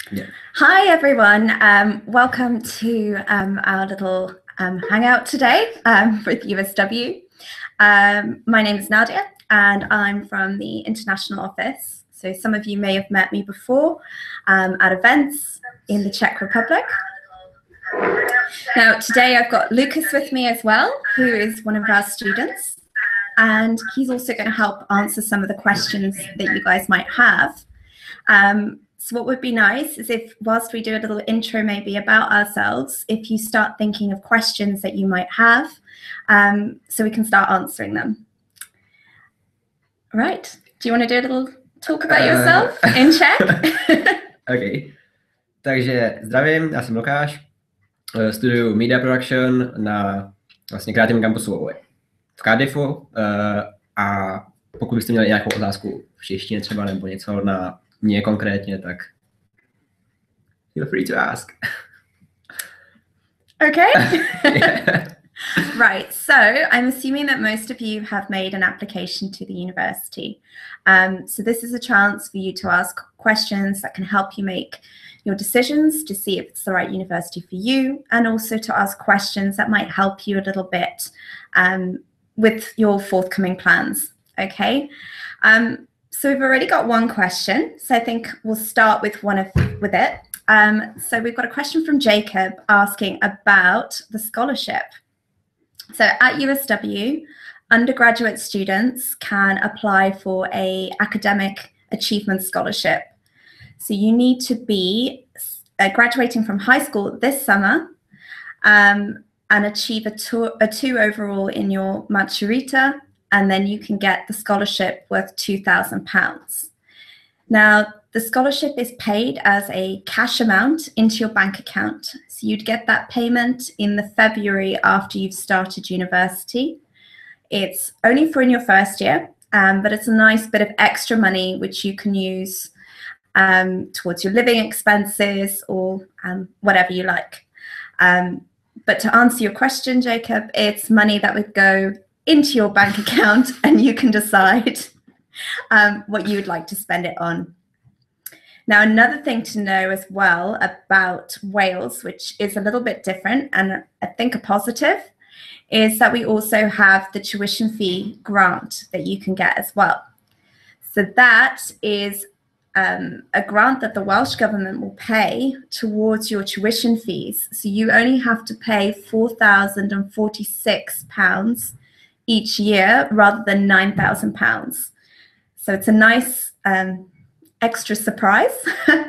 Yeah. Hi everyone, welcome to our little hangout today with USW. My name is Nadia and I'm from the international office. So some of you may have met me before at events in the Czech Republic. Now today I've got Lucas with me as well, who is one of our students, and he's also going to help answer some of the questions that you guys might have. So what would be nice is if, whilst we do a little intro maybe about ourselves, if you start thinking of questions that you might have, so we can start answering them. All right. Do you want to do a little talk about yourself in Czech? OK. Takže zdravím, já jsem Lukáš, studuju Media Production na vlastně kreativním kampusu v Cardiffu a pokud byste měli nějakou otázku v češtině třeba nebo něco na mě konkrétně, tak feel free to ask. Okay. Yeah. Right, so I'm assuming that most of you have made an application to the university. So this is a chance for you to ask questions that can help you make your decisions to see if it's the right university for you, and also to ask questions that might help you a little bit with your forthcoming plans, okay? So we've already got one question, so I think we'll start with it. So we've got a question from Jacob asking about the scholarship. So at USW, undergraduate students can apply for an academic achievement scholarship. So you need to be graduating from high school this summer and achieve a 2 overall in your maturita, and then you can get the scholarship worth £2,000. Now, the scholarship is paid as a cash amount into your bank account. So you'd get that payment in the February after you've started university. It's only for in your first year, but it's a nice bit of extra money which you can use towards your living expenses or whatever you like. But to answer your question, Jacob, it's money that would go into your bank account and you can decide what you would like to spend it on. Now, another thing to know as well about Wales, which is a little bit different and I think a positive, is that we also have the tuition fee grant that you can get as well. So that is a grant that the Welsh government will pay towards your tuition fees. So you only have to pay £4,046 each year rather than £9,000. So it's a nice extra surprise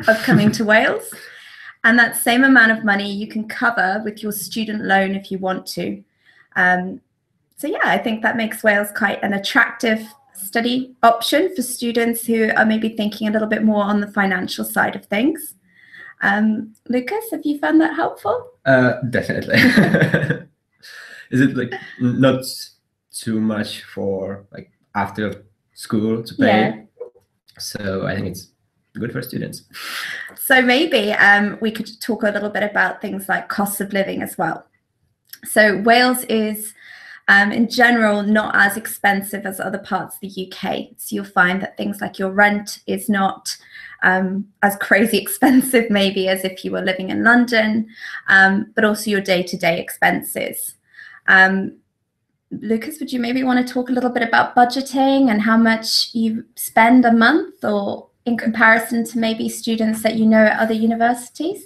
of coming to Wales. And that same amount of money you can cover with your student loan if you want to. So yeah, I think that makes Wales quite an attractive study option for students who are maybe thinking a little bit more on the financial side of things. Lucas, have you found that helpful? Definitely. Is it like not too much for like after school to pay? Yeah. So I think it's good for students. So maybe we could talk a little bit about things like cost of living as well. So Wales is in general not as expensive as other parts of the UK. So you'll find that things like your rent is not as crazy expensive maybe as if you were living in London, but also your day-to-day expenses. Lucas, would you maybe want to talk a little bit about budgeting and how much you spend a month, or in comparison to maybe students that you know at other universities?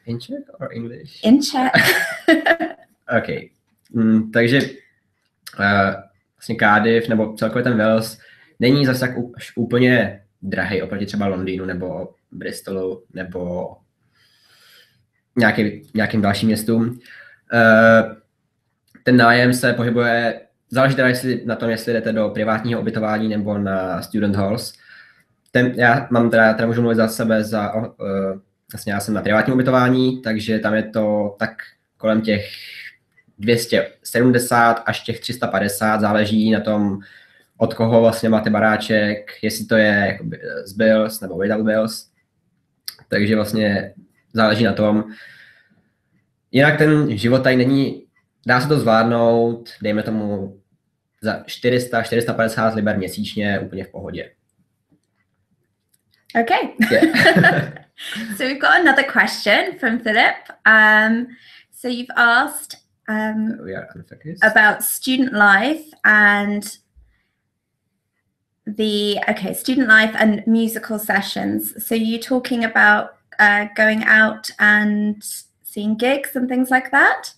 In Czech or English? In Czech. OK. Takže vlastně Cardiff nebo celkově ten Wales není zase tak úplně drahý oproti třeba Londýnu nebo Bristolu nebo nějakým dalším městům. Ten nájem se pohybuje, záleží teda na tom, jestli jdete do privátního ubytování nebo na student halls. Já mám teda můžu mluvit za sebe, vlastně já jsem na privátním ubytování, takže tam je to tak kolem těch 270 až těch 350, záleží na tom, od koho vlastně máte baráček, jestli to je jakoby z bills nebo without bills. Takže vlastně záleží na tom. Jinak ten život tady není, dá se to zvládnout, dejme tomu za 400-450 liber měsíčně úplně v pohodě. Okay. Yeah. So we've got another question from Philip. So you've asked about student life and student life and musical sessions. So you're talking about going out and seeing gigs and things like that?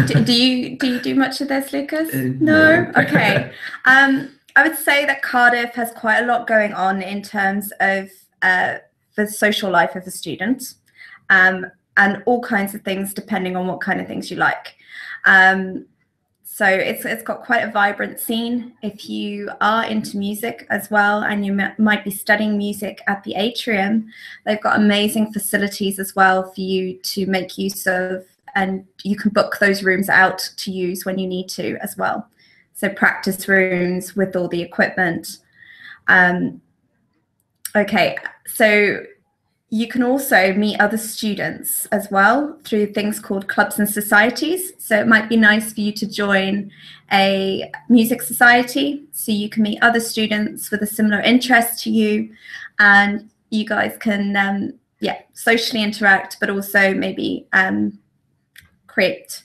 Do you do much of this, Lucas? No? Okay. I would say that Cardiff has quite a lot going on in terms of the social life of a student, and all kinds of things depending on what kind of things you like. So it's got quite a vibrant scene. If you are into music as well and you might be studying music at the Atrium, they've got amazing facilities as well for you to make use of, and you can book those rooms out to use when you need to as well. So practice rooms with all the equipment. Okay, so you can also meet other students as well through things called clubs and societies. So it might be nice for you to join a music society so you can meet other students with a similar interest to you, and you guys can socially interact, but also maybe create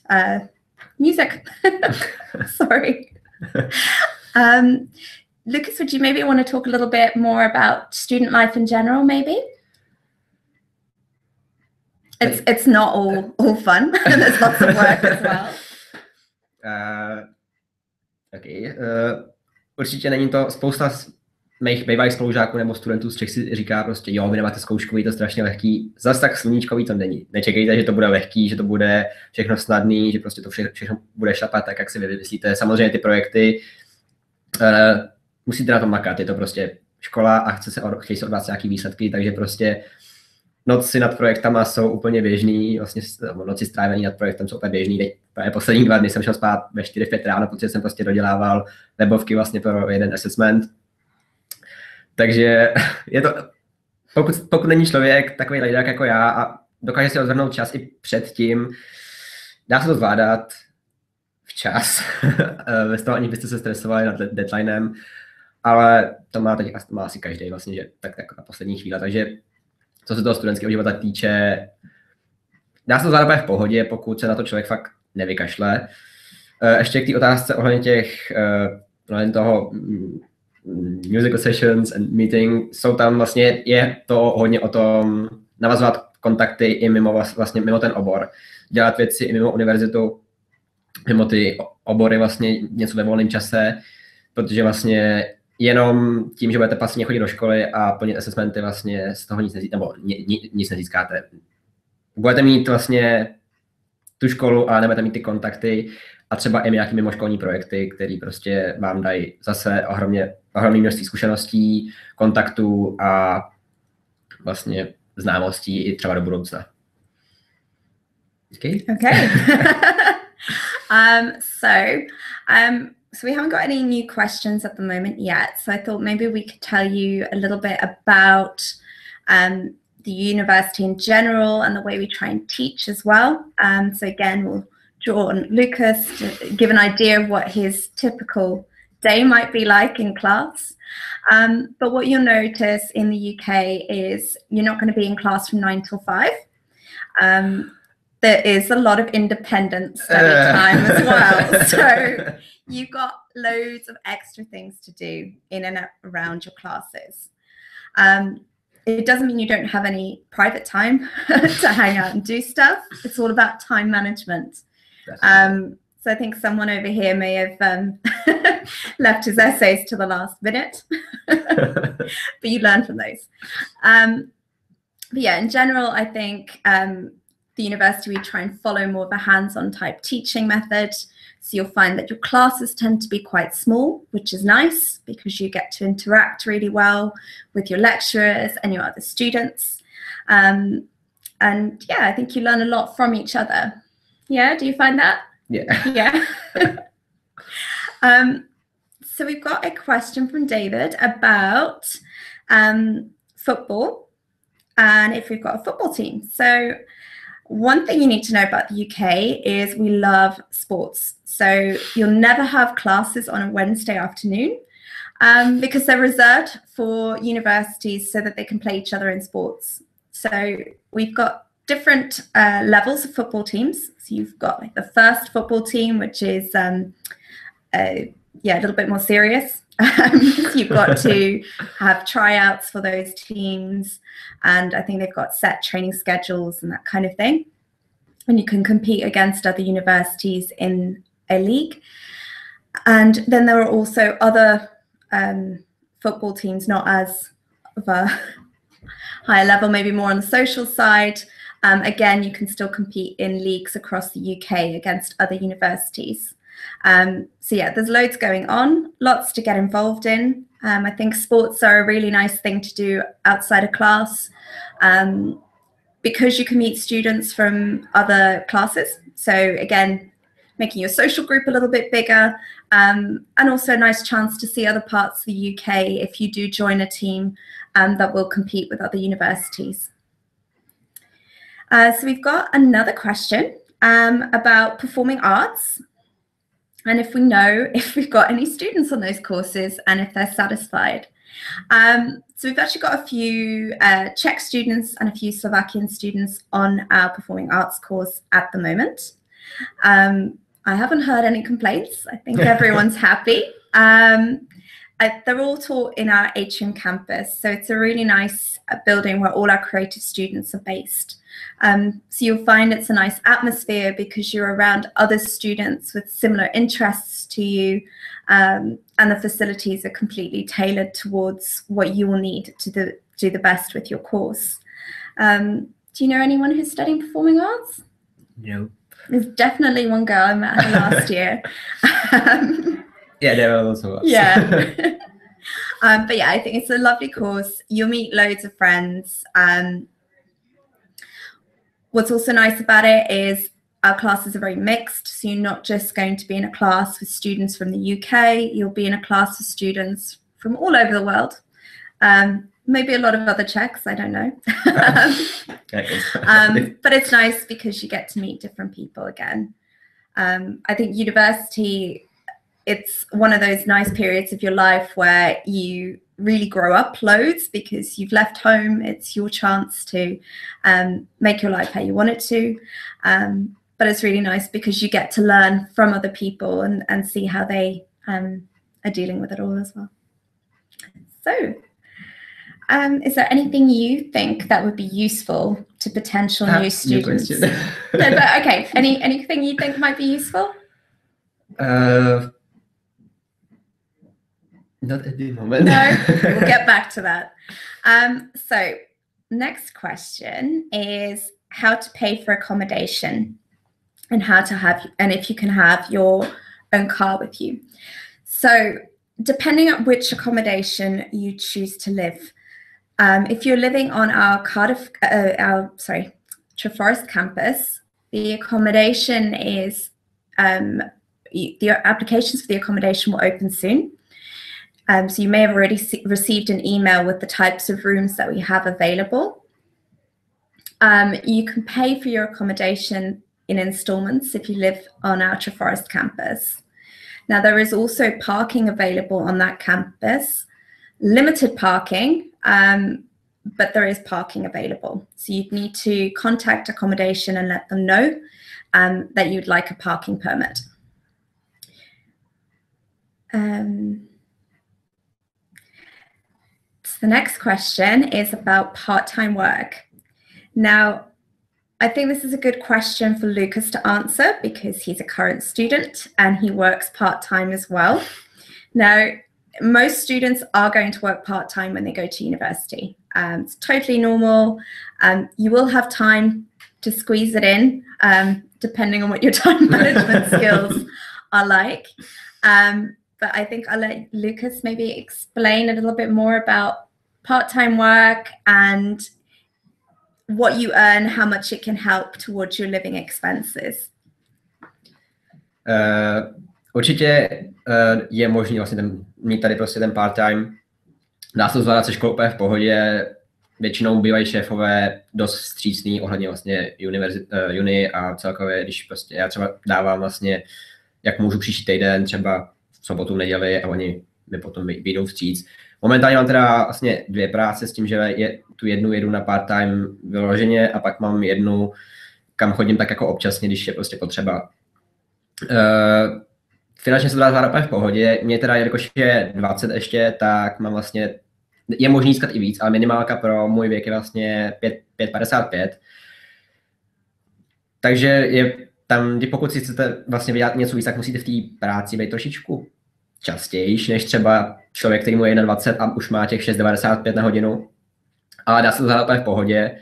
music. Sorry. Lucas, would you maybe want to talk a little bit more about student life in general, maybe? It's not all fun. There's lots of work as well. Určitě není to, spousta mých bývalých spolužáků nebo studentů z Čech si říká prostě, jo, vy nemáte zkoušku, je to strašně lehký. Zas tak sluníčkový to není. Nečekejte, že to bude lehký, že to bude všechno snadný, že prostě to všechno bude šlapat tak, jak si vy vymyslíte. Samozřejmě ty projekty musíte na tom makat, je to prostě škola a chtějí se od vás nějaký výsledky, takže prostě noci nad projektama jsou úplně běžný, vlastně noci strávený nad projektem jsou úplně běžný. Poslední 2 dny jsem šel spát ve 4-5 ráno, protože jsem prostě dodělával webovky vlastně pro jeden assessment. Takže je to, pokud není člověk takový lidák jako já a dokáže si odvrhnout čas i předtím, dá se to zvládat včas, bez toho, aniž byste se stresovali nad deadlinem, ale to má asi každý vlastně, že tak na poslední chvíli, takže co se toho studentského života týče, dá se to zvládat v pohodě, pokud se na to člověk fakt nevykašle. Ještě k té otázce ohledně toho musical sessions and meeting, jsou tam vlastně, je to hodně o tom navazovat kontakty i mimo ten obor, dělat věci i mimo univerzitu, mimo ty obory vlastně něco ve volném čase, protože vlastně jenom tím, že budete pasivně chodit do školy a plnit assessmenty, vlastně z toho nic nezískáte. Budete mít vlastně tu školu, ale nebudete mít ty kontakty a třeba i nějaké mimoškolní projekty, které prostě vám dají zase ohromné množství zkušeností, kontaktů a vlastně známostí i třeba do budoucna. Okay. So we haven't got any new questions at the moment yet. So I thought maybe we could tell you a little bit about the university in general and the way we try and teach as well. So again, we'll draw on Lucas to give an idea of what his typical day might be like in class. But what you'll notice in the UK is you're not going to be in class from 9 till 5. There is a lot of independent study time as well. So you've got loads of extra things to do in and around your classes. It doesn't mean you don't have any private time to hang out and do stuff. It's all about time management. So I think someone over here may have left his essays to the last minute, but you learn from those. But yeah, in general, I think the university, we try and follow more of a hands-on type teaching method. So you'll find that your classes tend to be quite small, which is nice because you get to interact really well with your lecturers and your other students. And yeah, I think you learn a lot from each other. Yeah, do you find that? Yeah. So we've got a question from David about football and if we've got a football team. So one thing you need to know about the UK is we love sports. So you'll never have classes on a Wednesday afternoon because they're reserved for universities so that they can play each other in sports. So we've got different levels of football teams. So you've got like the first football team, which is a little bit more serious. You've got to have tryouts for those teams, and I think they've got set training schedules and that kind of thing. And you can compete against other universities in a league. And then there are also other football teams, not as of a higher level, maybe more on the social side. Again, you can still compete in leagues across the UK against other universities. So yeah, there's loads going on, lots to get involved in. I think sports are a really nice thing to do outside of class, because you can meet students from other classes. So again, making your social group a little bit bigger, and also a nice chance to see other parts of the UK if you do join a team that will compete with other universities. So we've got another question about performing arts, and if we know if we've got any students on those courses and if they're satisfied. So we've actually got a few Czech students and a few Slovakian students on our performing arts course at the moment. I haven't heard any complaints. I think everyone's happy. They're all taught in our atrium campus, so it's a really nice building where all our creative students are based. So you'll find it's a nice atmosphere because you're around other students with similar interests to you, and the facilities are completely tailored towards what you will need to do the best with your course. Do you know anyone who's studying performing arts? No. There's definitely one girl I met her last year. Yeah, there are also lots. Yeah. But yeah, I think it's a lovely course. You'll meet loads of friends. What's also nice about it is our classes are very mixed. So you're not just going to be in a class with students from the UK, you'll be in a class with students from all over the world. Maybe a lot of other Czechs, I don't know. But it's nice because you get to meet different people again. I think university, it's one of those nice periods of your life where you really grow up loads because you've left home. It's your chance to make your life how you want it to. But it's really nice because you get to learn from other people and see how they are dealing with it all as well. So, is there anything you think that would be useful to potential new students? No, but okay, anything you think might be useful? Not at the moment. No, we'll get back to that. So next question is how to pay for accommodation and if you can have your own car with you. So depending on which accommodation you choose to live, if you're living on our Treforest campus, the accommodation is, the applications for the accommodation will open soon. So you may have already received an email with the types of rooms that we have available. You can pay for your accommodation in installments if you live on our Treforest campus. Now, there is also parking available on that campus, limited parking, but there is parking available. So you'd need to contact accommodation and let them know that you'd like a parking permit. So the next question is about part-time work. Now, I think this is a good question for Lucas to answer because he's a current student and he works part-time as well. Now, most students are going to work part-time when they go to university. It's totally normal. You will have time to squeeze it in, depending on what your time management skills are like. But I think I'll let Lucas maybe explain a little bit more about part-time work and what you earn, how much it can help towards your living expenses. Určitě je možný vlastně mít tady prostě ten part-time. Dá se to zvládat se školou v pohodě. Většinou bývají šéfové dost vstřícný ohledně vlastně uni a celkově, když prostě já třeba dávám vlastně, jak můžu příští týden, třeba v sobotu, neděli a oni mi potom vyjdou vstříc. Momentálně mám teda vlastně 2 práce s tím, že tu jednu jedu na part-time vyloženě a pak mám jednu, kam chodím tak jako občasně, když je prostě potřeba. Finančně se to dá zvládat úplně v pohodě. Mě teda, jelikož je 20 ještě, tak mám vlastně, je možný získat i víc, ale minimálka pro můj věk je vlastně 5,55. Takže je tam, pokud si chcete vlastně vydělat něco víc, tak musíte v té práci být trošičku častěji, než třeba člověk, který mu je 21 a už má těch 6,95 na hodinu. Ale dá se to zvládat úplně v pohodě.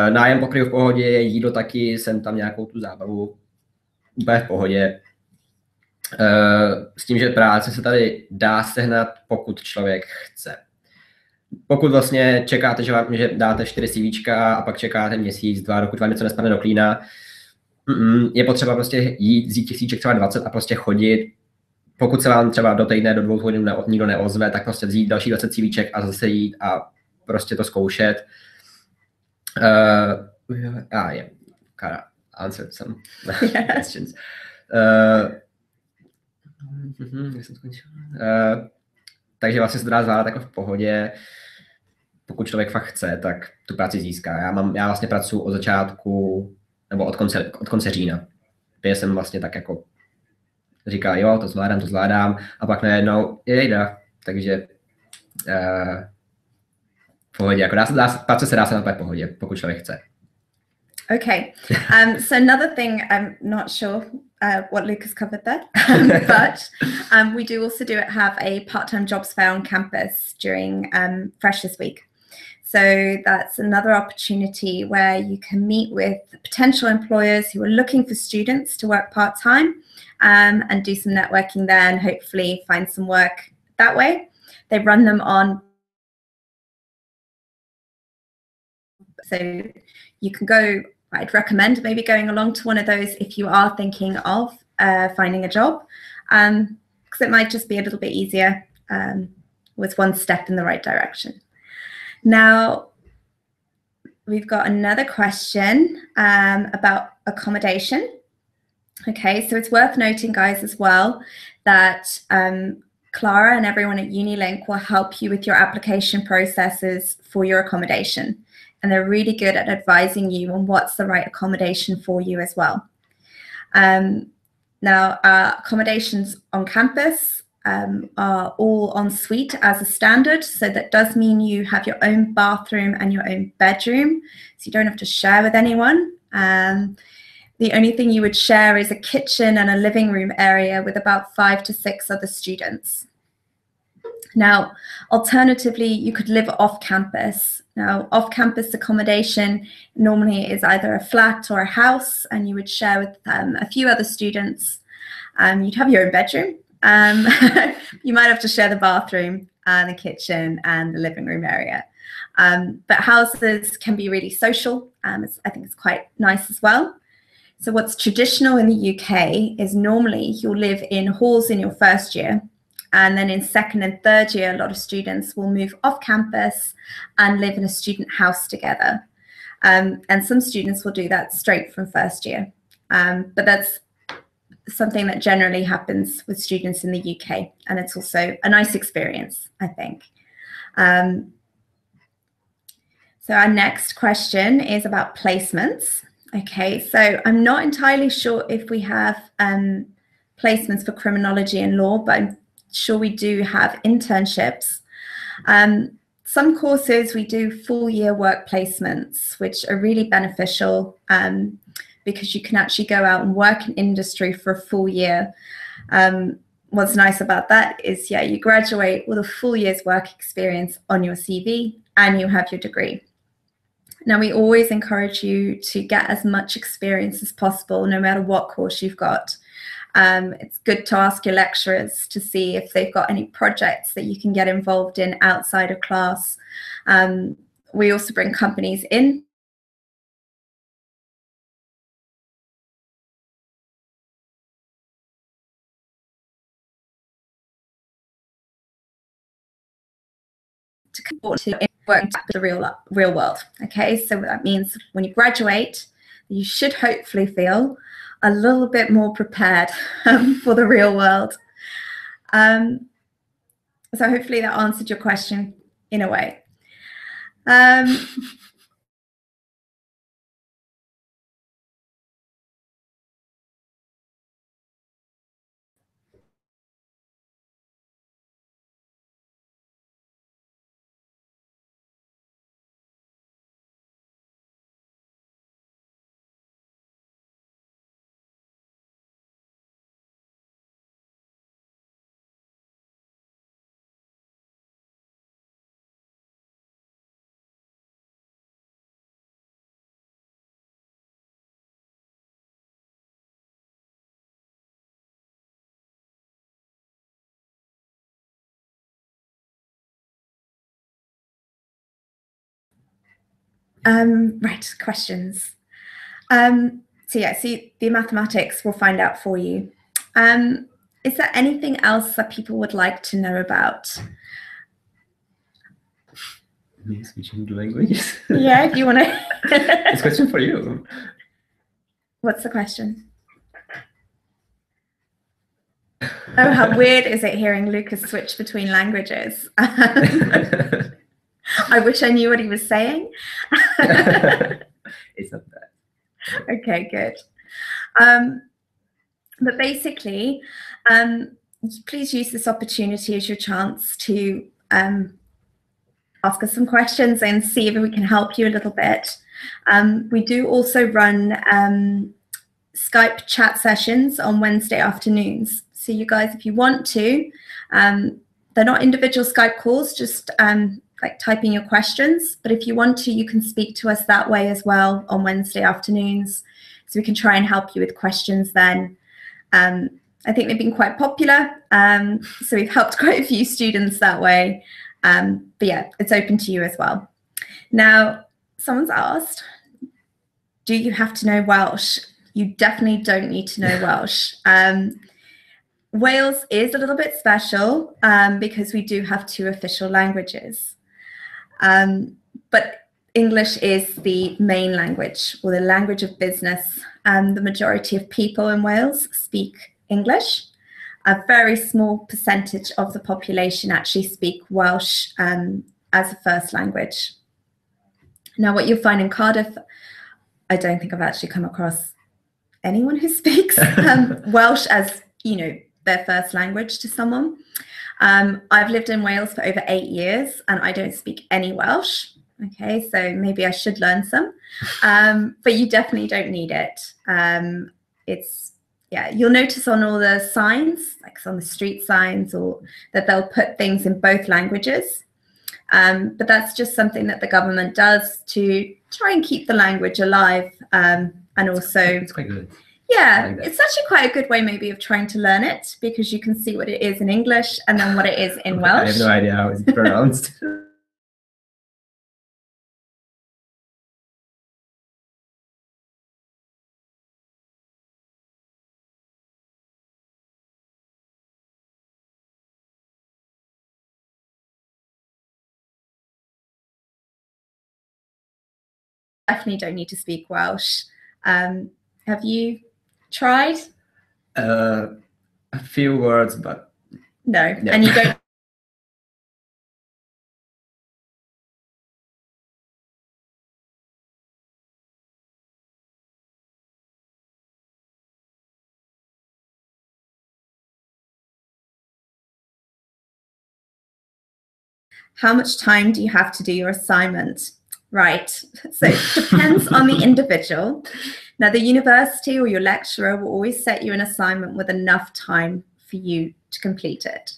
Nájem pokryju v pohodě, jídlo taky, jsem tam nějakou tu zábavu úplně v pohodě. S tím, že práce se tady dá sehnat, pokud člověk chce. Pokud vlastně čekáte, že dáte 4 CVčka a pak čekáte měsíc, 2, dokud vám něco nespadne do klína, je potřeba prostě jít, vzít těch CVček třeba 20 a prostě chodit. Pokud se vám třeba do týdne, do 2 hodin nikdo neozve, tak prostě vzít další 20 CVček a zase jít a prostě to zkoušet. Kara answered some questions. Takže vlastně se to dá zvládat jako v pohodě. Pokud člověk fakt chce, tak tu práci získá. Já vlastně pracuji od začátku, nebo od konce října. Kde jsem vlastně tak jako říkal, jo, to zvládám, a pak najednou jejda. Takže v pohodě, jako práce se dá se v pohodě, pokud člověk chce. Okay, so another thing, I'm not sure what Lucas covered there, but we do also have a part-time jobs fair on campus during Freshers Week. So that's another opportunity where you can meet with potential employers who are looking for students to work part-time and do some networking there and hopefully find some work that way. They run them on, so you can go. I'd recommend maybe going along to one of those if you are thinking of finding a job, because it might just be a little bit easier with one step in the right direction. Now, we've got another question about accommodation. Okay, so it's worth noting, guys, as well, that Clara and everyone at Unilink will help you with your application processes for your accommodation. And they're really good at advising you on what's the right accommodation for you as well. Now, our accommodations on campus are all en suite as a standard. So that does mean you have your own bathroom and your own bedroom. So you don't have to share with anyone. The only thing you would share is a kitchen and a living room area with about 5 to 6 other students. Now, alternatively, you could live off campus. Now, off-campus accommodation normally is either a flat or a house, and you would share with a few other students. You'd have your own bedroom. You might have to share the bathroom, the kitchen, and the living room area. But houses can be really social. I think it's quite nice as well. So what's traditional in the UK is normally you'll live in halls in your first year. And then in second and third year, a lot of students will move off campus and live in a student house together. And some students will do that straight from first year. But that's something that generally happens with students in the UK. And it's also a nice experience, I think. So our next question is about placements. Okay, so I'm not entirely sure if we have placements for criminology and law, but I'm sure we do have internships. Some courses we do full year work placements, which are really beneficial because you can actually go out and work in industry for a full year. What's nice about that is, yeah, you graduate with a full year's work experience on your CV and you have your degree. Now, we always encourage you to get as much experience as possible, no matter what course you've got. It's good to ask your lecturers to see if they've got any projects that you can get involved in outside of class. We also bring companies in to work in the real world. Okay, so that means when you graduate, you should hopefully feel a little bit more prepared for the real world. So hopefully that answered your question in a way. Right, questions. So yeah, see the mathematics, we'll find out for you. Is there anything else that people would like to know about? Me switching to languages. Yeah, if you want to. It's a question for you. What's the question? Oh, how weird is it hearing Lucas switch between languages? I wish I knew what he was saying. It's not bad. Okay, good. But basically, please use this opportunity as your chance to ask us some questions and see if we can help you a little bit. We do also run Skype chat sessions on Wednesday afternoons. So you guys, if you want to, they're not individual Skype calls, just like typing your questions. But if you want to, you can speak to us that way as well on Wednesday afternoons. So we can try and help you with questions then. I think they've been quite popular. So we've helped quite a few students that way. But yeah, it's open to you as well. Now, someone's asked, do you have to know Welsh? You definitely don't need to know Welsh. Wales is a little bit special because we do have 2 official languages. But English is the main language, or the language of business. The majority of people in Wales speak English. A very small percentage of the population actually speak Welsh as a first language. Now, what you'll find in Cardiff, I don't think I've actually come across anyone who speaks Welsh as, their first language to someone. I've lived in Wales for over 8 years and I don't speak any Welsh. Okay, so maybe I should learn some, but you definitely don't need it. You'll notice on all the signs, like on the street signs, or that they'll put things in both languages. But that's just something that the government does to try and keep the language alive. And also, it's quite good. Yeah, like it's actually quite a good way maybe of trying to learn it, because you can see what it is in English and then what it is in Welsh. I have no idea how it's pronounced. Definitely don't need to speak Welsh. Have you tried? A few words, but no. And you don't. How much time do you have to do your assignment? Right, so it depends on the individual. Now, the university or your lecturer will always set you an assignment with enough time for you to complete it.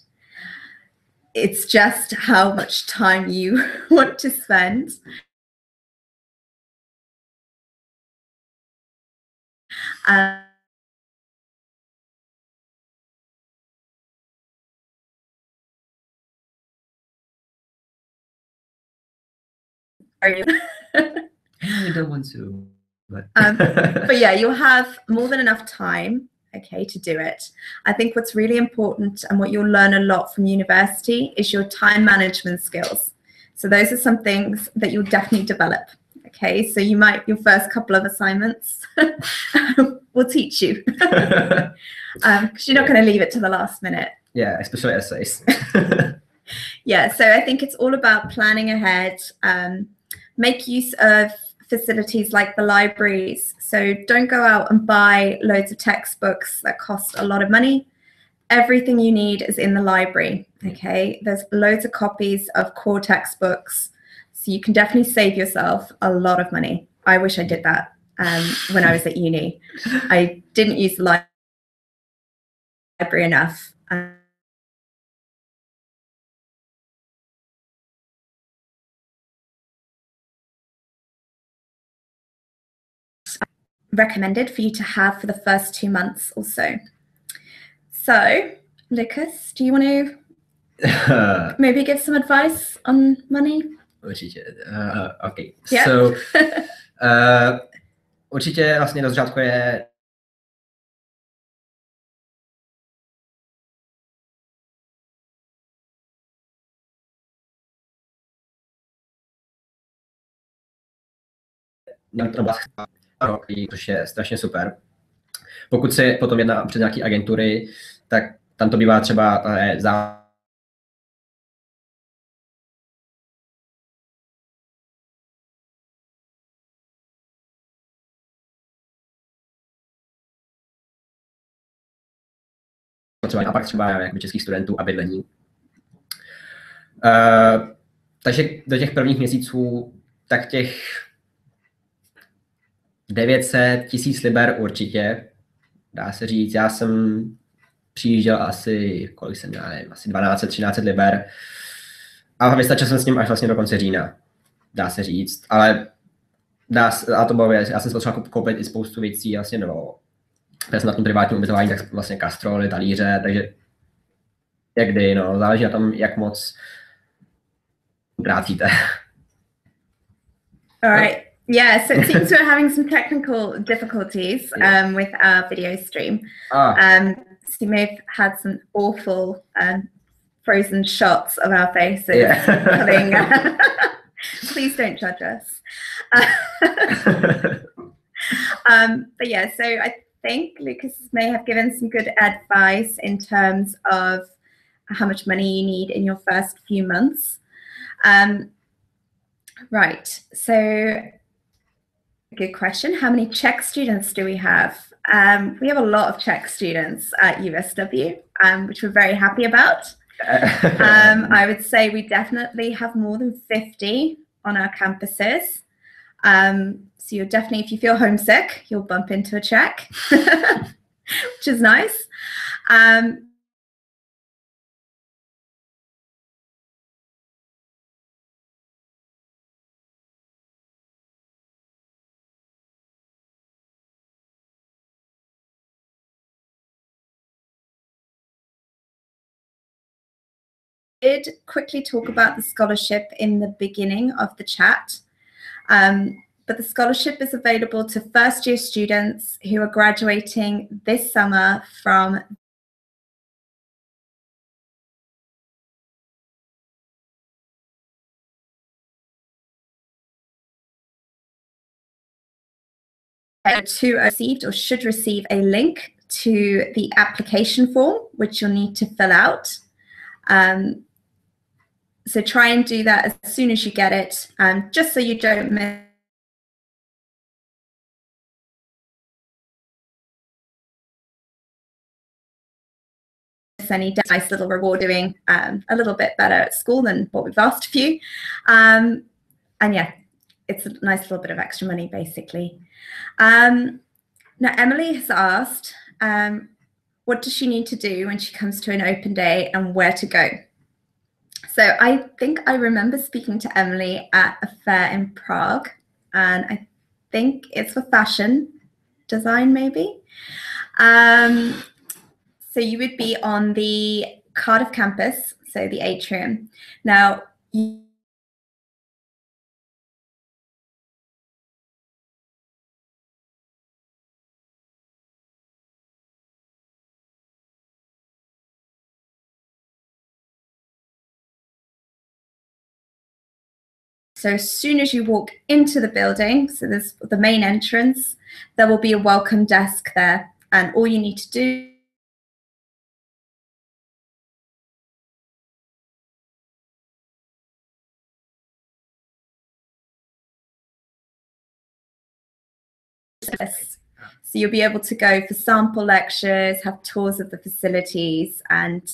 It's just how much time you want to spend. I don't want to, but yeah, you'll have more than enough time, okay, to do it. I think what's really important and what you'll learn a lot from university is your time management skills. So those are some things that you'll definitely develop. Okay, so your first couple of assignments will teach you, because you're not going to leave it to the last minute. Yeah, especially essays. Yeah, so I think it's all about planning ahead. Make use of facilities like the libraries. So don't go out and buy loads of textbooks that cost a lot of money. Everything you need is in the library, okay? There's loads of copies of core textbooks, so you can definitely save yourself a lot of money. I wish I did that when I was at uni. I didn't use the library enough. Recommended for you to have for the first 2 months or so. So, Lucas, do you want to maybe give some advice on money? Určitě. OK. Yeah. So, určitě vlastně na začátku je rok, což je strašně super. Pokud se potom jedná přes nějaké agentury, tak tam to bývá třeba a pak třeba jakoby českých studentů a bydlení. Takže do těch prvních měsíců tak těch 900 000 liber určitě, dá se říct. Já jsem přijížděl asi, kolik jsem měl, nevím, asi 1200-1300 liber a vystačil jsem s tím až vlastně do konce října, dá se říct, ale a to bylo věc, já jsem si potřeboval koupit i spoustu věcí vlastně na tom privátním ubytování, tak vlastně kastroly, talíře, takže jakdy, no, záleží na tom, jak moc utrácíte. All right. Yeah, so it seems we're having some technical difficulties with our video stream. So you may have had some awful frozen shots of our faces coming. Please don't judge us. But yeah, so I think Lucas may have given some good advice in terms of how much money you need in your first few months. Right, so good question. How many Czech students do we have? We have a lot of Czech students at USW, which we're very happy about. I would say we definitely have more than 50 on our campuses. So you're definitely, if you feel homesick, you'll bump into a Czech, which is nice. Did quickly talk about the scholarship in the beginning of the chat, but the scholarship is available to first year students who are graduating this summer from to received or should receive a link to the application form, which you'll need to fill out. So try and do that as soon as you get it, just so you don't miss any nice little reward doing a little bit better at school than what we've asked of you. And yeah, it's a nice little bit of extra money, basically. Now, Emily has asked, what does she need to do when she comes to an open day and where to go? So I think I remember speaking to Emily at a fair in Prague, and I think it's for fashion design, maybe. So you would be on the Cardiff campus, so the atrium. Now, so as soon as you walk into the building, so there's the main entrance, there will be a welcome desk there, and all you need to do So you'll be able to go for sample lectures, have tours of the facilities, and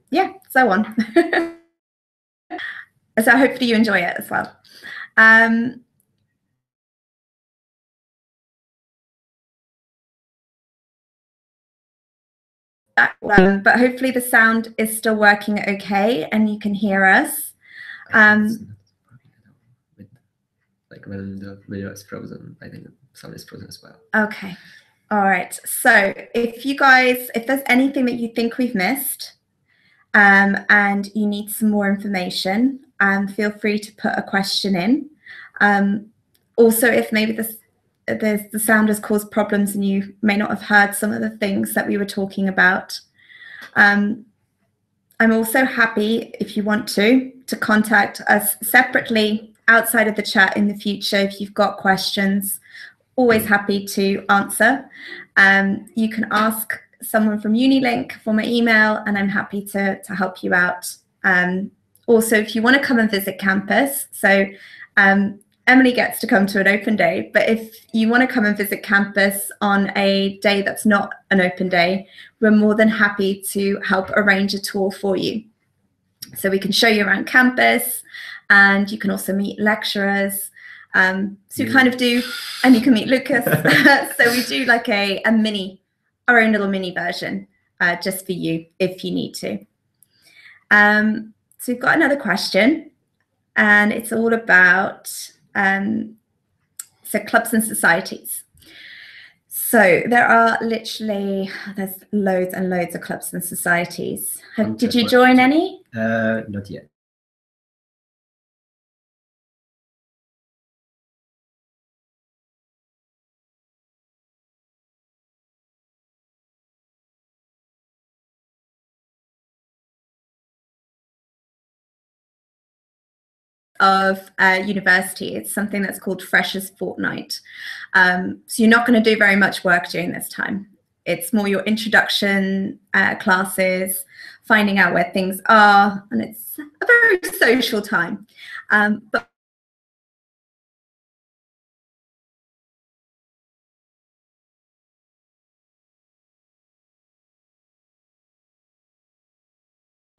yeah, so on. So hopefully you enjoy it as well. But hopefully the sound is still working okay and you can hear us. Like when the video is frozen, I think the sound is frozen as well. Okay. All right. So if there's anything that you think we've missed and you need some more information, feel free to put a question in. Also, if maybe the sound has caused problems and you may not have heard some of the things that we were talking about, I'm also happy, if you want to contact us separately outside of the chat in the future if you've got questions. Always happy to answer. You can ask someone from Unilink for my email, and I'm happy to help you out. Also, if you want to come and visit campus, so Emily gets to come to an open day, but if you want to come and visit campus on a day that's not an open day, we're more than happy to help arrange a tour for you. So we can show you around campus, and you can also meet lecturers. So you kind of do, and you can meet Lucas. So we do like our own little mini version just for you if you need to. So we've got another question, and it's all about so clubs and societies. So there's loads and loads of clubs and societies. Did you join any? Not yet. Of university. It's something that's called Freshers Fortnight. So you're not going to do very much work during this time. It's more your introduction classes, finding out where things are, and it's a very social time. But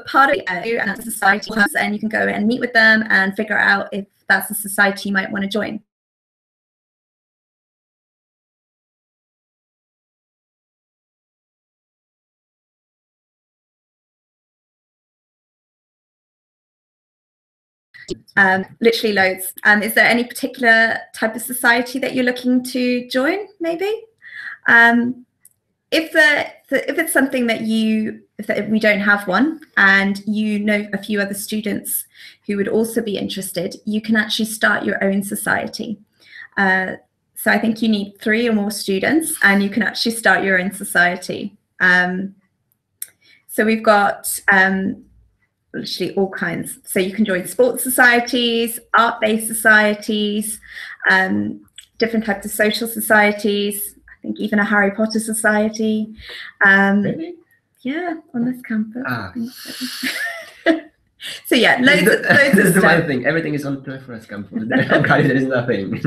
part of the society, and you can go and meet with them and figure out if that's a society you might want to join. Literally loads. Is there any particular type of society that you're looking to join, maybe? If it's something that if we don't have one and you know a few other students who would also be interested, you can actually start your own society. So I think you need 3 or more students and you can actually start your own society. So we've got literally all kinds. So you can join sports societies, art-based societies, different types of social societies. I think even a Harry Potter society. Really? Yeah, on this campus. Ah. So yeah, loads of This is the stuff. one thing. Everything is on reference campus. There is nothing.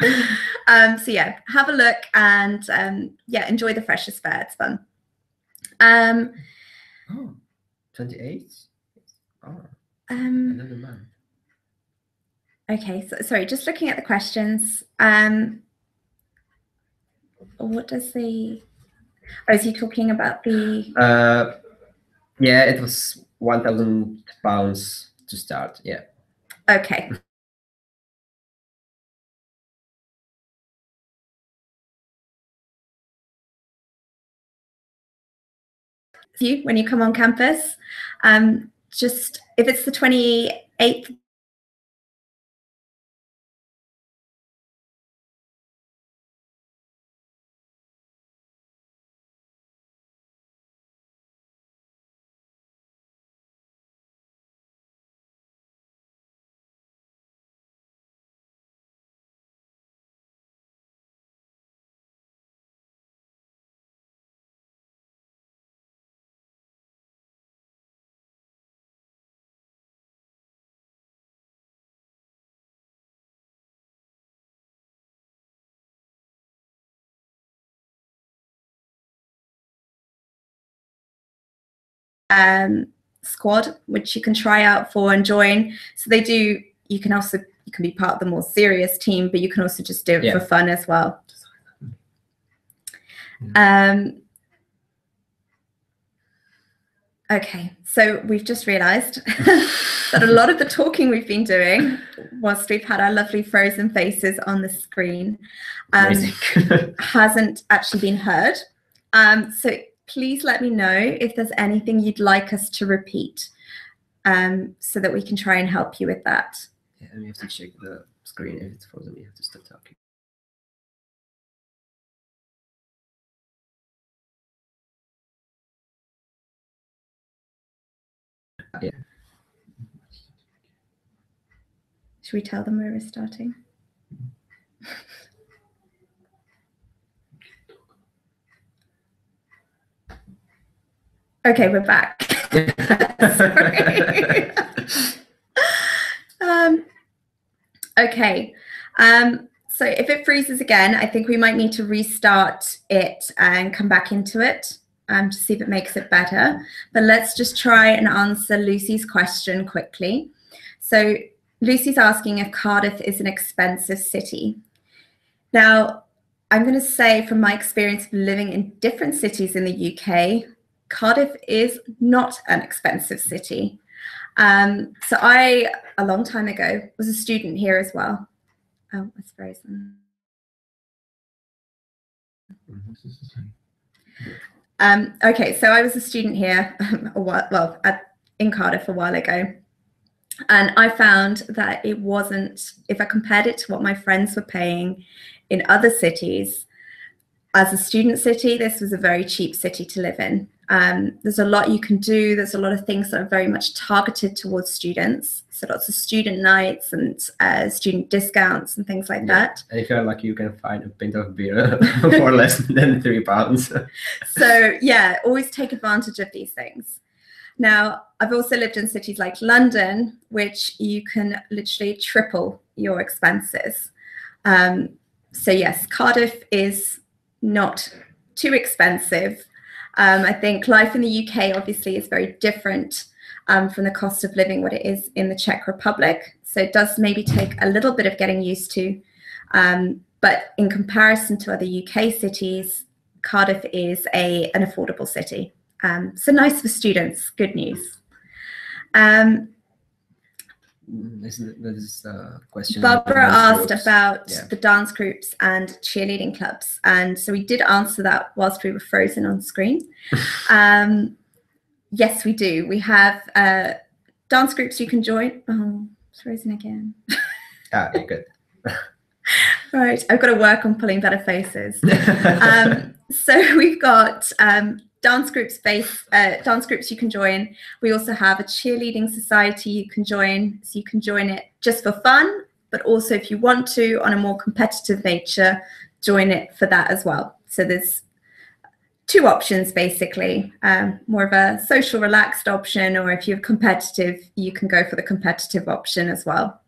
So yeah, have a look and yeah, enjoy the Freshers Fair. It's fun. 28? Oh, another month. Okay, so sorry, just looking at the questions. What does the? Oh, is he talking about the? Yeah, it was £1,000 to start. Yeah. Okay. When you come on campus, just if it's the 28th squad, which you can try out for and join. So they do, you can be part of the more serious team, but you can also just do it for fun as well. Okay, so we've just realized that a lot of the talking we've been doing whilst we've had our lovely frozen faces on the screen hasn't actually been heard. So please let me know if there's anything you'd like us to repeat, so that we can try and help you with that. Yeah, and we have to check the screen. If it's frozen, we have to stop talking. Yeah. Should we tell them where we're starting? Okay, we're back. Sorry. Okay. So if it freezes again, I think we might need to restart it and come back into it to see if it makes it better. But let's just try and answer Lucy's question quickly. So Lucy's asking if Cardiff is an expensive city. Now, I'm going to say from my experience of living in different cities in the UK, Cardiff is not an expensive city. So I, a long time ago, was a student here as well. Oh, it's frozen. Okay, so I was a student here in Cardiff a while ago. And I found that it wasn't, if I compared it to what my friends were paying in other cities, as a student city, this was a very cheap city to live in. There's a lot you can do. There's a lot of things that are very much targeted towards students. So lots of student nights and student discounts and things like that. And if you're lucky, you can find a pint of beer for less than £3. So yeah, always take advantage of these things. Now, I've also lived in cities like London, which you can literally triple your expenses. So yes, Cardiff is not too expensive. I think life in the UK obviously is very different from the cost of living what it is in the Czech Republic. So it does maybe take a little bit of getting used to. But in comparison to other UK cities, Cardiff is an affordable city. So nice for students, good news. This question. Barbara asked about the dance groups and cheerleading clubs. And so we did answer that whilst we were frozen on screen. Yes, we do. We have dance groups you can join. Oh, it's frozen again. Yeah, good. Right, I've got to work on pulling better faces. So we've got dance groups you can join. We also have a cheerleading society you can join. So you can join it just for fun, but also if you want to, on a more competitive nature, join it for that as well. So there's two options basically, more of a social relaxed option, or if you're competitive, you can go for the competitive option as well.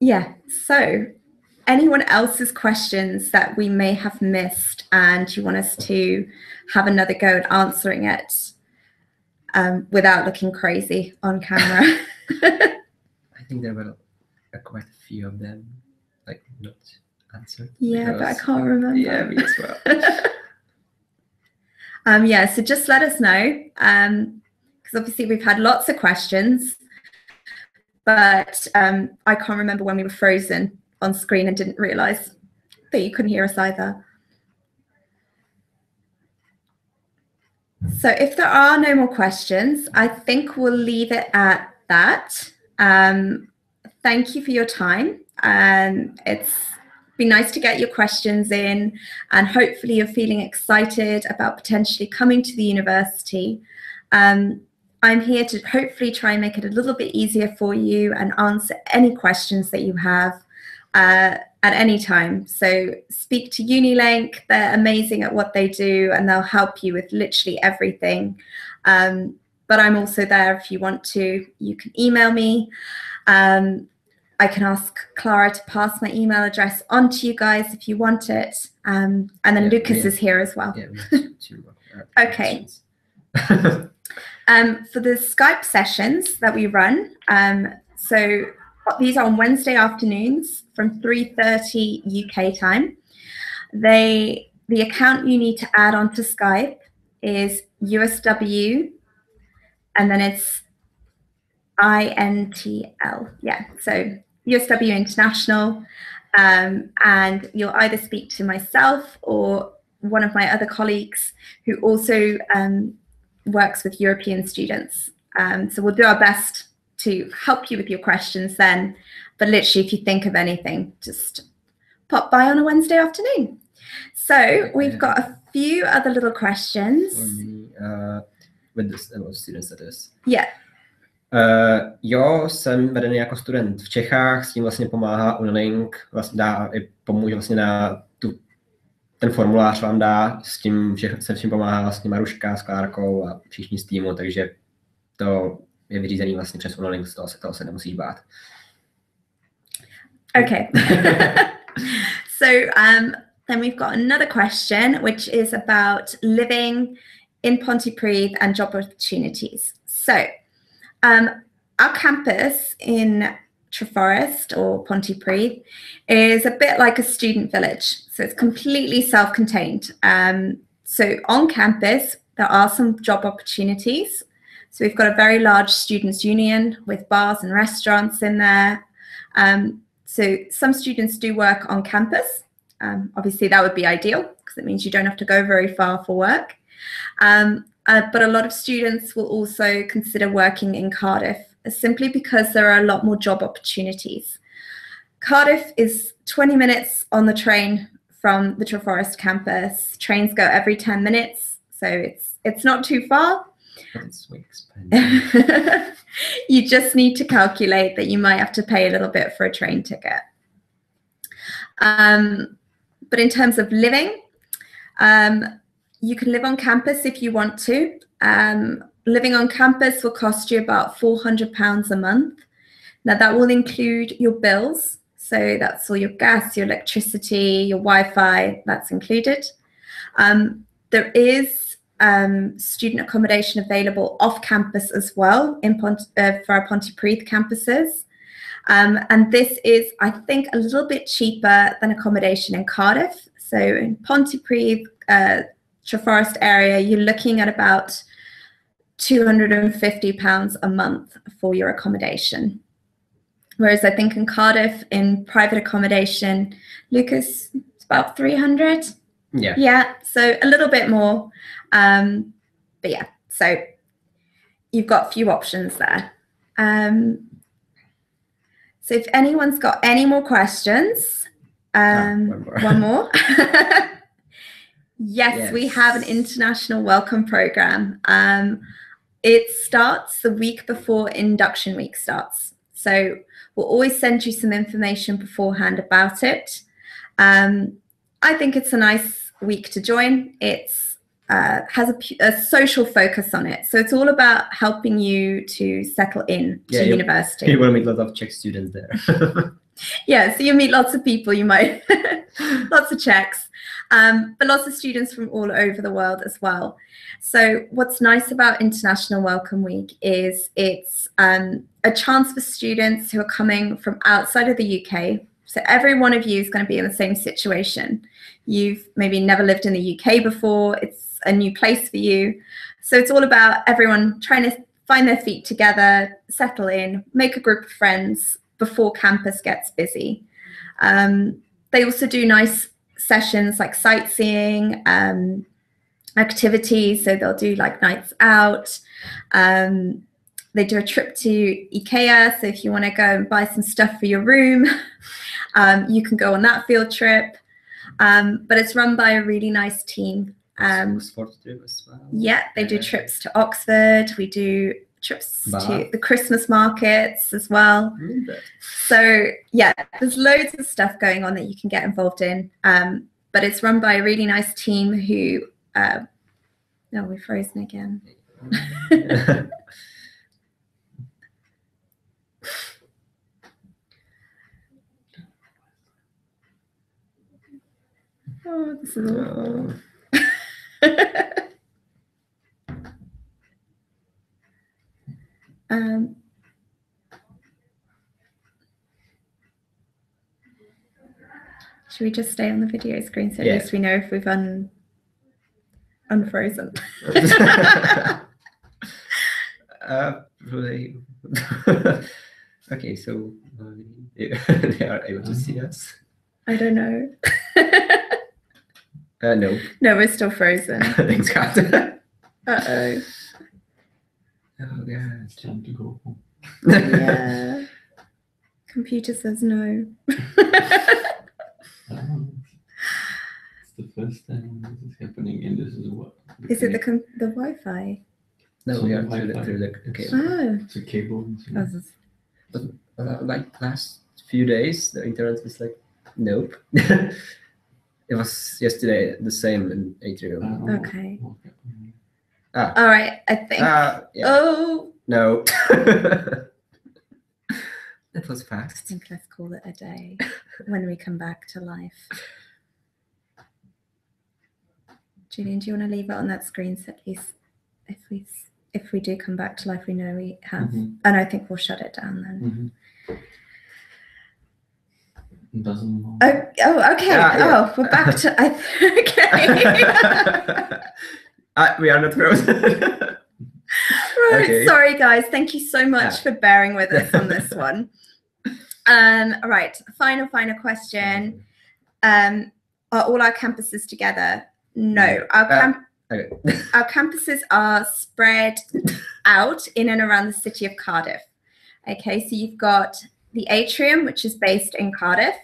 Yeah, so anyone else's questions that we may have missed and you want us to have another go at answering it without looking crazy on camera? I think there were quite a few of them, like not answered. Yeah, but I can't remember. Yeah, me as well. Yeah, so just let us know, because obviously we've had lots of questions, but I can't remember when we were frozen on screen and didn't realize that you couldn't hear us either. So if there are no more questions, I think we'll leave it at that. Thank you for your time. It's been nice to get your questions in, and hopefully you're feeling excited about potentially coming to the university. I'm here to hopefully try and make it a little bit easier for you and answer any questions that you have at any time. So speak to UniLink. They're amazing at what they do and they'll help you with literally everything. But I'm also there if you want to. You can email me. I can ask Clara to pass my email address on to you guys if you want it. And then Lucas is here as well. Yeah, we have two more Okay. For the Skype sessions that we run, so these are on Wednesday afternoons from 3:30 UK time. The account you need to add onto Skype is USW, and then it's INTL. Yeah, so USW International, and you'll either speak to myself or one of my other colleagues who also works with European students. So we'll do our best to help you with your questions then, but literally if you think of anything, just pop by on a Wednesday afternoon. So we've got a few other little questions. With the students, that is. Yeah. Jo jsem vedený jako student v Čechách, s tím vlastně pomáhá Unilink, vlastně pomůže vlastně na ten formulář vám dá, s tím se vším pomáhá vlastně Maruška s Klárkou a všichni z týmu, takže to je vyřízený vlastně přes Unilink, z toho se nemusíš bát. Okay. So then we've got another question, which is about living in Pontypridd and job opportunities. So our campus in Treforest or Pontypridd is a bit like a student village. So it's completely self-contained. So on campus, there are some job opportunities. So we've got a very large students' union with bars and restaurants in there. So some students do work on campus. Obviously, that would be ideal because it means you don't have to go very far for work. But a lot of students will also consider working in Cardiff simply because there are a lot more job opportunities. Cardiff is 20 minutes on the train from the Treforest campus. Trains go every 10 minutes, so it's not too far. It's way expensive. You just need to calculate that you might have to pay a little bit for a train ticket. But in terms of living, you can live on campus if you want to. Living on campus will cost you about £400 a month. Now that will include your bills. So that's all your gas, your electricity, your Wi-Fi, that's included. There is student accommodation available off campus as well for our Pontypridd campuses. And this is, I think, a little bit cheaper than accommodation in Cardiff. So in Pontypridd, Treforest area, you're looking at about £250 a month for your accommodation. Whereas I think in Cardiff, in private accommodation, Lucas, it's about 300. Yeah. Yeah, so a little bit more. But yeah, so you've got a few options there. So if anyone's got any more questions, one more. Yes, we have an international welcome program. It starts the week before induction week starts. So we'll always send you some information beforehand about it. I think it's a nice week to join. It's has a social focus on it. So it's all about helping you to settle in to university. You will meet lots of Czech students there. Yeah, so you meet lots of people, you might, lots of Czechs, but lots of students from all over the world as well. So what's nice about International Welcome Week is it's a chance for students who are coming from outside of the UK. So every one of you is going to be in the same situation. You've maybe never lived in the UK before. It's a new place for you. So it's all about everyone trying to find their feet together, settle in, make a group of friends before campus gets busy. They also do nice sessions like sightseeing, activities. So they'll do like nights out. They do a trip to IKEA. So if you want to go and buy some stuff for your room, you can go on that field trip. But it's run by a really nice team. Oxford too as well. Yeah, they do trips to Oxford. We do trips to the Christmas markets as well. So yeah, there's loads of stuff going on that you can get involved in. But it's run by a really nice team who, no, we're frozen again. Oh, this is awful. Should we just stay on the video screen so at least we know if we've unfrozen? Really. Okay, so they are able to see us. I don't know. No. No, we're still frozen. Thanks, God. Uh-oh. Oh, God. Time to go home. Yeah. Computer says no. It's the first time this is happening, and this is what. Is it the Wi-Fi? No, So we are the through the Wi-Fi. cable. Oh. It's a cable. But like last few days, the internet was like, nope. It was yesterday the same in Atrium. Okay. Ah. All right, I think. Yeah. Oh. No. That was I fast. think let's call it a day when we come back to life. Julian, do you want to leave it on that screen so at least if we do come back to life, we know we have. And I think we'll shut it down then. Doesn't know. Oh, okay. Yeah. Oh, we're back to okay. We are not frozen. Right, Okay. sorry guys. Thank you so much for bearing with us on this one. Right, final question. Are all our campuses together? No, our campuses are spread out in and around the city of Cardiff. Okay, so you've got the Atrium, which is based in Cardiff.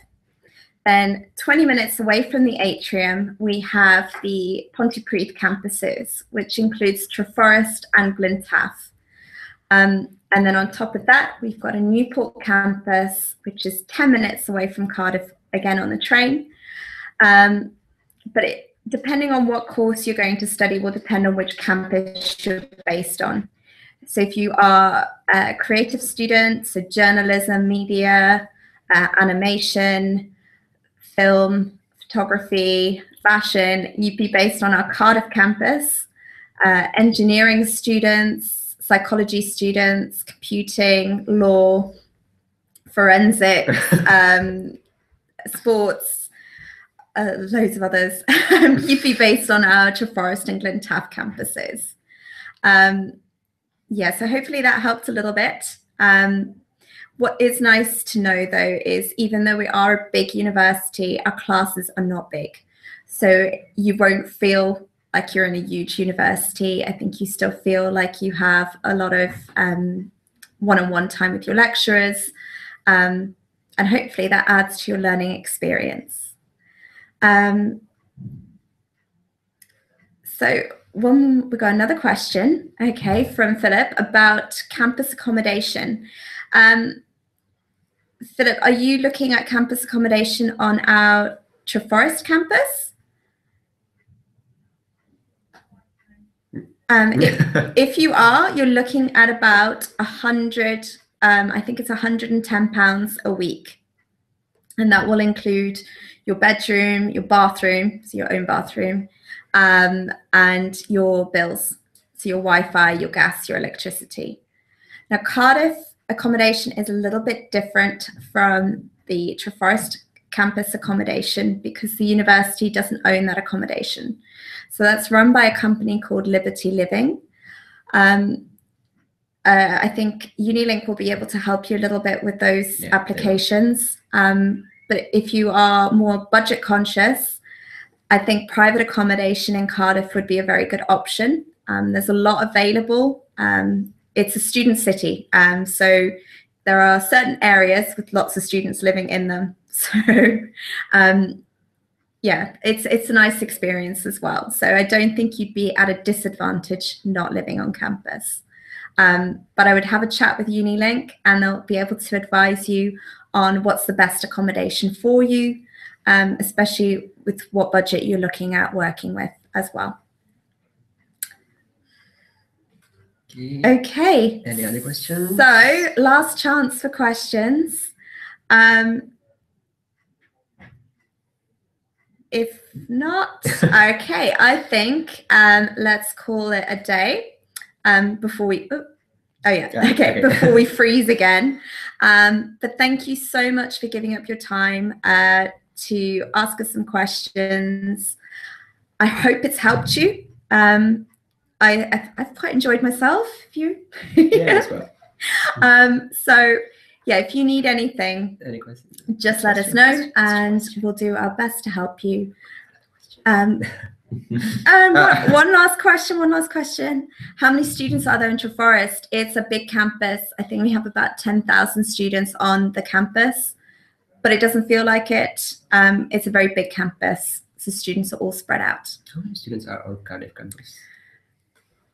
Then 20 minutes away from the Atrium, we have the Pontypridd campuses, which includes Treforest and Glyntaf. And then on top of that, we've got a Newport campus, which is 10 minutes away from Cardiff, again on the train. But depending on what course you're going to study will depend on which campus you're based on. So if you are a creative student, so journalism, media, animation, film, photography, fashion, you'd be based on our Cardiff campus. Engineering students, psychology students, computing, law, forensics, sports, loads of others. You'd be based on our Treforest and Glyntaf campuses. Yeah, so hopefully that helped a little bit. What is nice to know, though, is even though we are a big university, our classes are not big. So you won't feel like you're in a huge university. I think you still feel like you have a lot of one-on-one time with your lecturers. And hopefully that adds to your learning experience. So we got another question, okay, from Philip about campus accommodation. Philip, are you looking at campus accommodation on our Treforest campus? If you are, you're looking at about 100, I think it's £110 a week. And that will include your bedroom, your bathroom, so your own bathroom, and your bills, so your Wi-Fi, your gas, your electricity. Now, Cardiff accommodation is a little bit different from the Treforest campus accommodation because the university doesn't own that accommodation. So that's run by a company called Liberty Living. I think Unilink will be able to help you a little bit with those applications. But if you are more budget conscious, I think private accommodation in Cardiff would be a very good option. There's a lot available. It's a student city, so there are certain areas with lots of students living in them. So yeah, it's a nice experience as well. So I don't think you'd be at a disadvantage not living on campus. But I would have a chat with Unilink and they'll be able to advise you on what's the best accommodation for you, especially with what budget you're looking at working with as well. Okay. Any other questions? So last chance for questions. If not, okay, I think let's call it a day before we Oh yeah, Yeah, okay, okay. before we freeze again. But thank you so much for giving up your time to ask us some questions. I hope it's helped you. I've quite enjoyed myself. You? Yeah, as well. So yeah, if you need anything, Any questions? just let us know and we'll do our best to help you. One last question. How many students are there in Treforest? It's a big campus. I think we have about 10,000 students on the campus, but it doesn't feel like it. It's a very big campus, so students are all spread out. How many students are on Cardiff campus?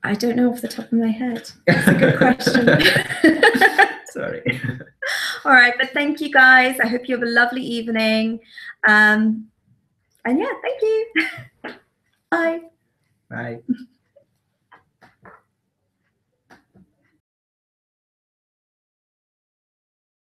I don't know off the top of my head. That's a good question. Sorry. All right, but thank you guys. I hope you have a lovely evening. And yeah, thank you. Bye. Bye.